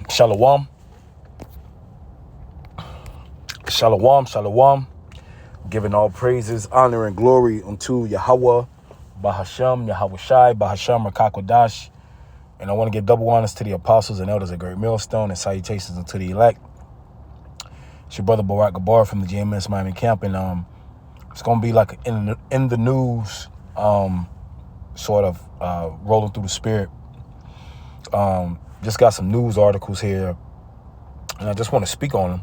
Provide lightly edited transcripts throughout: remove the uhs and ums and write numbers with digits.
Shalom. Shalom, shalom. Giving all praises, honor, and glory unto Yahweh, Bahasham, Yahweh Shai, Bahasham, Rakakwadash. And I want to give double honors to the apostles and elders at Great Millstone and salutations unto the elect. It's your brother Barak Gabar from the GMS Miami camp. And it's going to be like in the news, sort of rolling through the spirit. Just got some news articles here, and I just want to speak on them.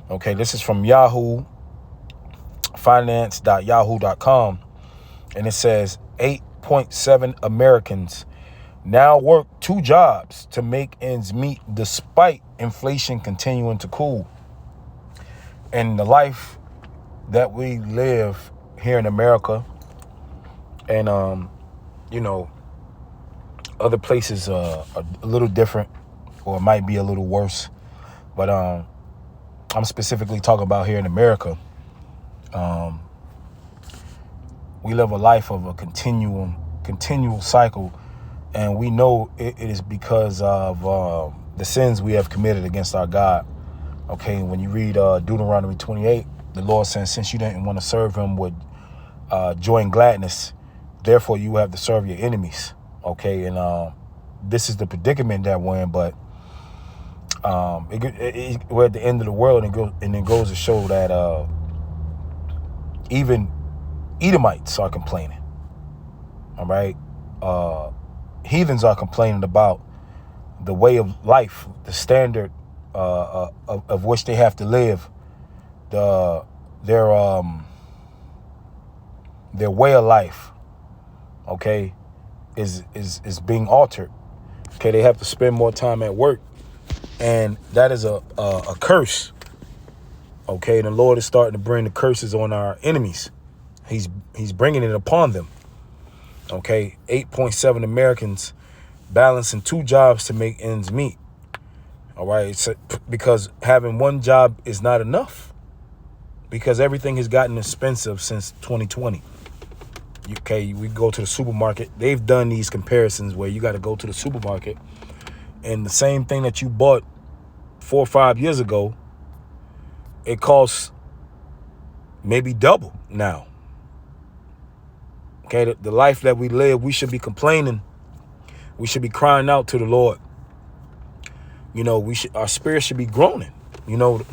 Okay, this is from Yahoo, finance.yahoo.com, and it says 8.7 Americans now work 2 jobs to make ends meet despite inflation continuing to cool. And the life that we live here in America and, other places are a little different, or it might be a little worse. But I'm specifically talking about here in America. We live a life of a continual cycle, and we know it is because of the sins we have committed against our God. Okay, when you read Deuteronomy 28, the Lord says, since you didn't want to serve him with joy and gladness, therefore you have to serve your enemies. Okay, and this is the predicament that we're in, but we're at the end of the world, and it goes to show that even Edomites are complaining. All right, heathens are complaining about the way of life, the standard of which they have to live, their way of life. Okay, is being altered. Okay, they have to spend more time at work, and that is a curse. Okay, the Lord is starting to bring the curses on our enemies. He's bringing it upon them. Okay, 8.7 Americans balancing 2 jobs to make ends meet. All right, so, because having one job is not enough, because everything has gotten expensive since 2020. Okay, we go to the supermarket. They've done these comparisons where you got to go to the supermarket, and the same thing that you bought 4 or 5 years ago, it costs maybe double now. Okay, the life that we live, we should be complaining. We should be crying out to the Lord. You know, our spirit should be groaning. You know,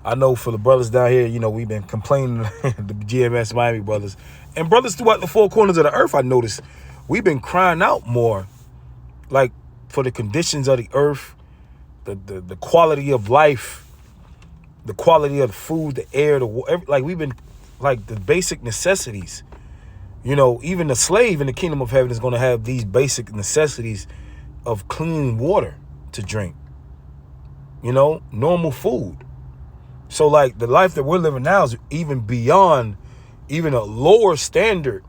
I know for the brothers down here, you know, we've been complaining, the GMS Miami brothers, and brothers throughout the 4 corners of the earth. I noticed we've been crying out more, like, for the conditions of the earth, the quality of life, the quality of the food, the air, like we've been, like, the basic necessities. You know, even the slave in the kingdom of heaven is going to have these basic necessities of clean water to drink. You know, normal food. So, like, the life that we're living now is even beyond even a lower standard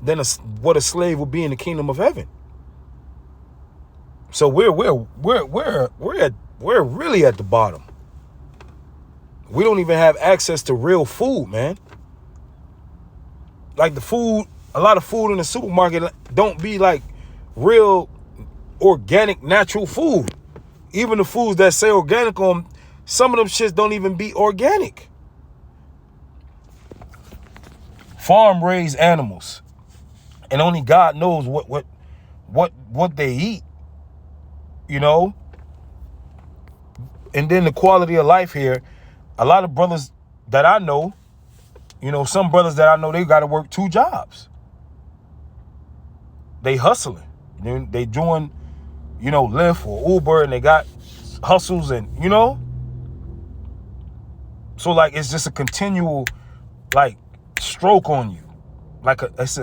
than what a slave would be in the kingdom of heaven. So we're really at the bottom. We don't even have access to real food, man. Like, the food, a lot of food in the supermarket don't be like real organic, natural food. Even the foods that say organic on, some of them shits don't even be organic. Farm raised animals, and only God knows what they eat, you know. And then the quality of life here, a lot of brothers that I know, you know, some brothers that I know, they got to work 2 jobs. They hustling. They doing, you know, Lyft or Uber, and they got hustles, and, you know. So, like, it's just a continual, like, stroke on you. Like, it's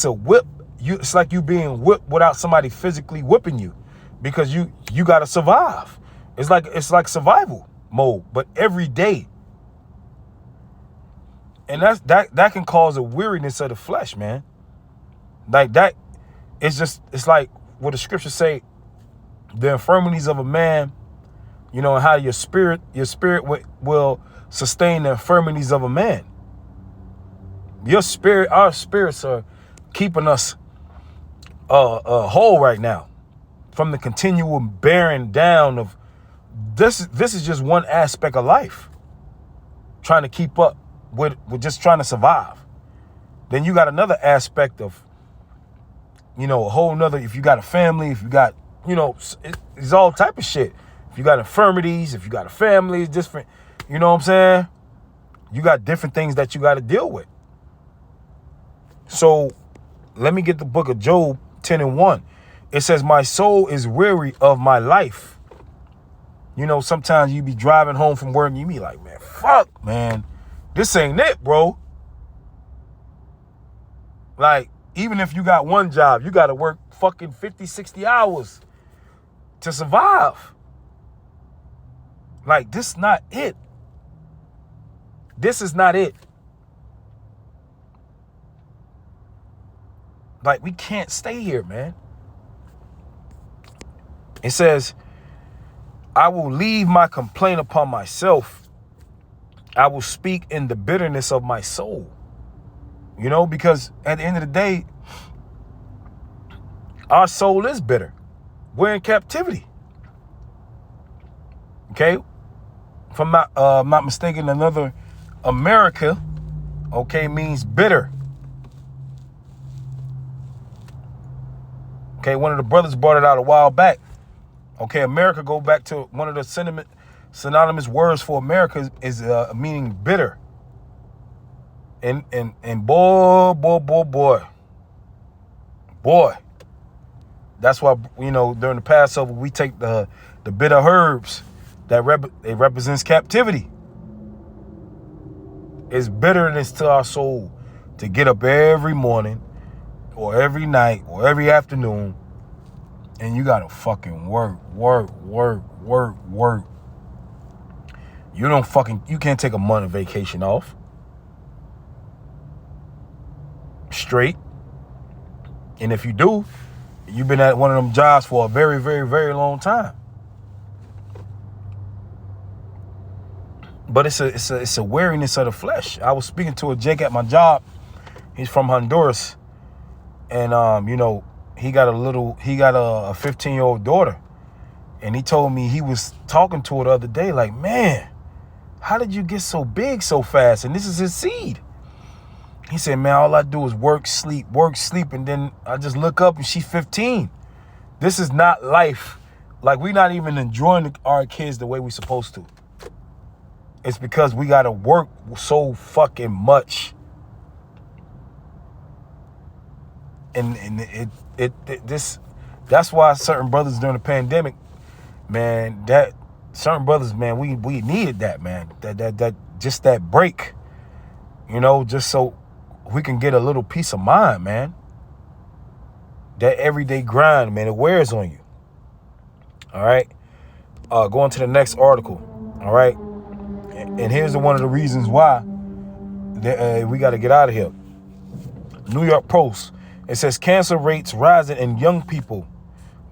a whip. It's like you being whipped without somebody physically whipping you, because you got to survive. It's like survival mode, but every day. And that can cause a weariness of the flesh, man. Like, that, it's like what the scriptures say, the infirmities of a man, you know, and how your spirit will sustain the infirmities of a man. Our spirits are keeping us whole right now. from the continual bearing down of this is just one aspect of life. Trying to keep up with just trying to survive. Then you got another aspect of, a whole nother, if you got a family, if you got, it's all type of shit. If you got infirmities, if you got a family, it's different, you know what I'm saying? You got different things that you got to deal with. So let me get the book of Job 10:1. It says, my soul is weary of my life. Sometimes you be driving home from work and you be like, man, fuck, man. This ain't it, bro. Like, even if you got one job, you got to work fucking 50, 60 hours to survive. Like, this not it. This is not it. Like, we can't stay here, man. It says, I will leave my complaint upon myself. I will speak in the bitterness of my soul. Because at the end of the day, our soul is bitter. We're in captivity. Okay? If I'm not mistaken, another America, okay, means bitter. Okay, one of the brothers brought it out a while back. Okay, America, go back to one of the synonymous words for America is meaning bitter. And boy, that's why, during the Passover, we take the bitter herbs that it represents captivity. It's bitterness to our soul to get up every morning or every night or every afternoon and you gotta fucking work. You can't take a month of vacation off. Straight. And if you do, you've been at one of them jobs for a very, very, very long time. But it's a weariness of the flesh. I was speaking to a Jake at my job. He's from Honduras. And he got a 15-year-old daughter. And he told me he was talking to her the other day, like, man, how did you get so big so fast? And this is his seed. He said, man, all I do is work, sleep, and then I just look up and she's 15. This is not life. Like, we're not even enjoying our kids the way we're supposed to. It's because we got to work so fucking much. And that's why certain brothers during the pandemic, man, we needed that, man. That just that break, just so we can get a little peace of mind, man. That everyday grind, man, it wears on you. All right. Going to the next article. All right. And here's one of the reasons why we got to get out of here. New York Post. It says cancer rates rising in young people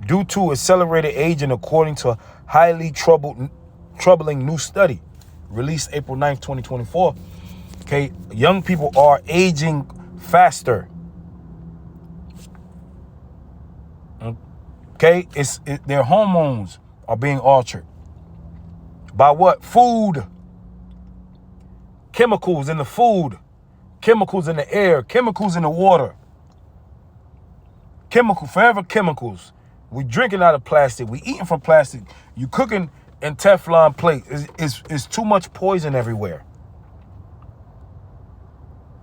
due to accelerated aging, according to a highly troubling new study released April 9th, 2024. Okay, young people are aging faster. Okay, their hormones are being altered. By what? Food. Chemicals in the food. Chemicals in the air. Chemicals in the water. Forever chemicals. We drinking out of plastic. We eating from plastic. You cooking in Teflon plate. It's too much poison everywhere.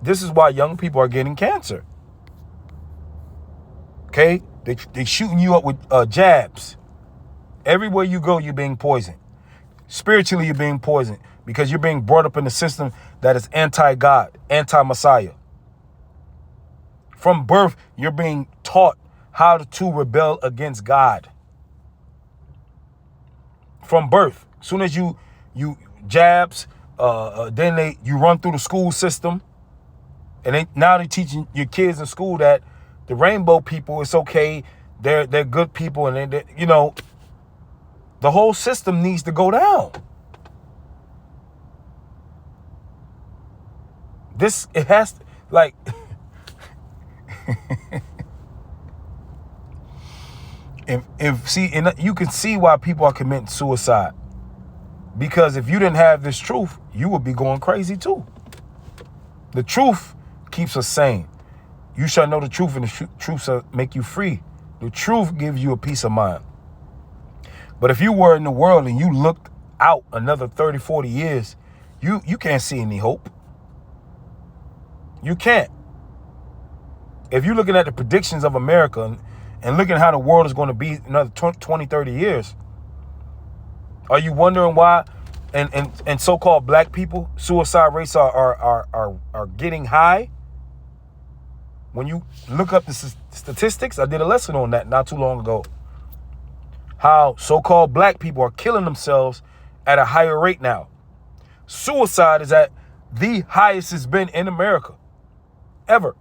This is why young people are getting cancer. Okay? They shooting you up with jabs. Everywhere you go, you're being poisoned. Spiritually, you're being poisoned because you're being brought up in a system that is anti-God, anti-Messiah. From birth, you're being taught how to rebel against God. From birth. As soon as you jabs, then you run through the school system. And now they're teaching your kids in school that the rainbow people, it's okay. They're good people. And the whole system needs to go down. It has to, like... And you can see why people are committing suicide. Because if you didn't have this truth, you would be going crazy too. The truth keeps us sane. You shall know the truth, and the truth shall make you free. The truth gives you a peace of mind. But if you were in the world and you looked out another 30, 40 years, you can't see any hope. You can't. If you're looking at the predictions of America and looking at how the world is going to be another 20, 30 years, are you wondering why and so-called black people, suicide rates are getting high? When you look up the statistics, I did a lesson on that not too long ago. How so-called black people are killing themselves at a higher rate now. Suicide is at the highest it's been in America ever.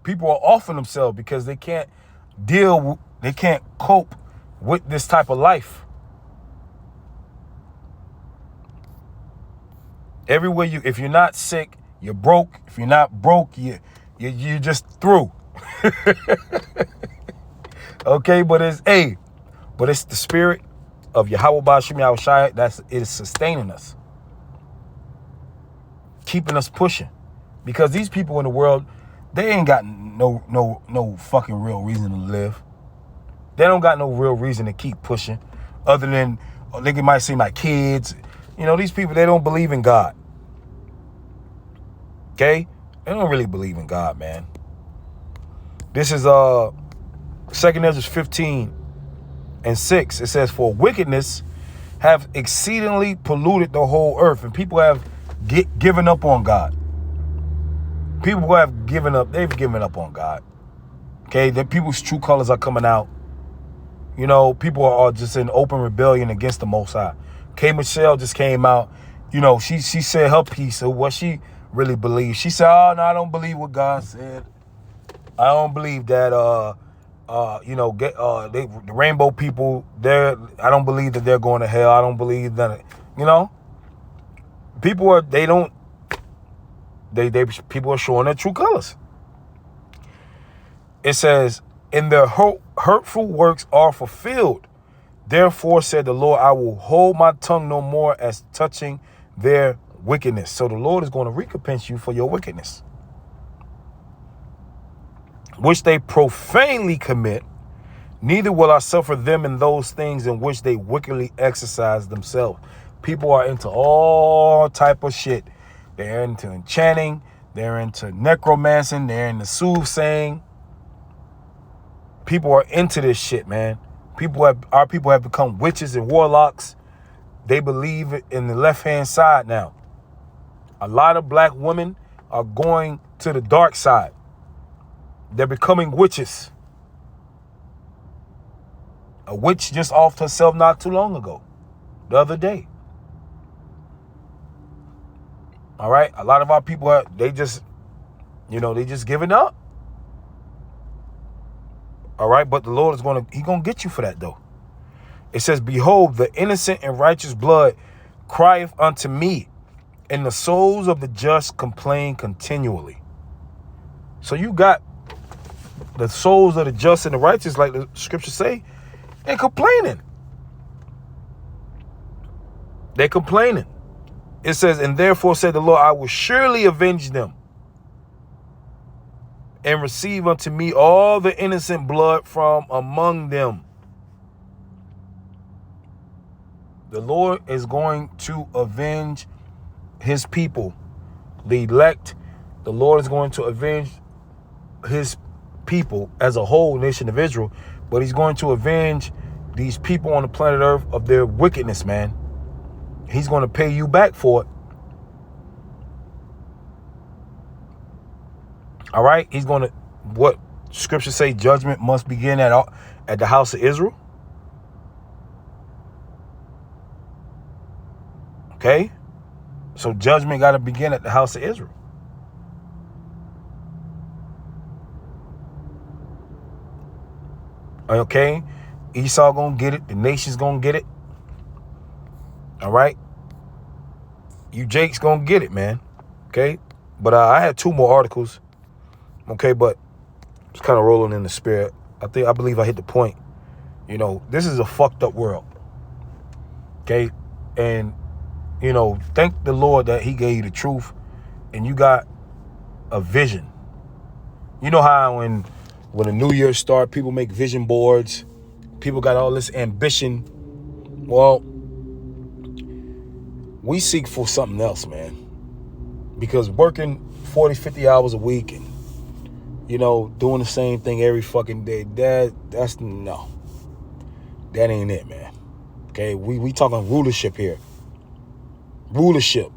People are offing themselves because they can't cope with this type of life. Everywhere if you're not sick, you're broke. If you're not broke, you're just through. Okay, but it's the spirit of Yahweh Ba'ashem Yahushua it is sustaining us, keeping us pushing. Because these people in the world, they ain't got no fucking real reason to live. They don't got no real reason to keep pushing, other than they might seem like kids. These people, they don't believe in God. Okay? They don't really believe in God, man. This is 2 Ezra 15:6. It says, for wickedness have exceedingly polluted the whole earth. And people have given up on God. People who have given up, they've given up on God. Okay? The people's true colors are coming out. People are just in open rebellion against the Most High. K. Michelle just came out. She said her piece of what she really believes. She said, oh, no, I don't believe what God said. I don't believe that, the rainbow people, I don't believe that they're going to hell. I don't believe that, people are showing their true colors. It says, and their hurtful works are fulfilled. Therefore, said the Lord, I will hold my tongue no more as touching their wickedness. So the Lord is going to recompense you for your wickedness, which they profanely commit. Neither will I suffer them in those things in which they wickedly exercise themselves. People are into all type of shit. They're into enchanting. They're into necromancing. They're into soothsaying. People are into this shit, man. Our people have become witches and warlocks. They believe in the left-hand side now. A lot of black women are going to the dark side. They're becoming witches. A witch just offed herself not too long ago, the other day. All right? A lot of our people, they just giving up. All right? But the Lord is going to get you for that, though. It says, behold, the innocent and righteous blood crieth unto me, and the souls of the just complain continually. So you got the souls of the just and the righteous, like the scriptures say, and complaining. They're complaining. It says, and therefore said the Lord, I will surely avenge them and receive unto me all the innocent blood from among them. The Lord is going to avenge his people, the elect. The Lord is going to avenge his people as a whole, nation of Israel, but he's going to avenge these people on the planet Earth of their wickedness, man. He's going to pay you back for it. All right? He's going to, what scripture say, judgment must begin at the house of Israel. Okay? So judgment got to begin at the house of Israel. Okay? Esau gonna get it. The nation's gonna get it. All right? You Jake's gonna get it, man. Okay? But I had two more articles. Okay, but Just kind of rolling in the spirit. I believe I hit the point. You know, this is a fucked up world. Okay? And, you know, thank the Lord that he gave you the truth and you got a vision. You know how when the new year start, people make vision boards. People got all this ambition. Well, we seek for something else, man. Because working 40, 50 hours a week and, you know, doing the same thing every fucking day, that's no. That ain't it, man. Okay, we talking rulership here. Rulership.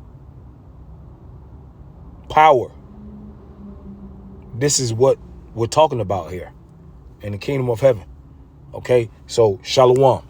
Power. This is what we're talking about here in the kingdom of heaven. Okay, so shalom.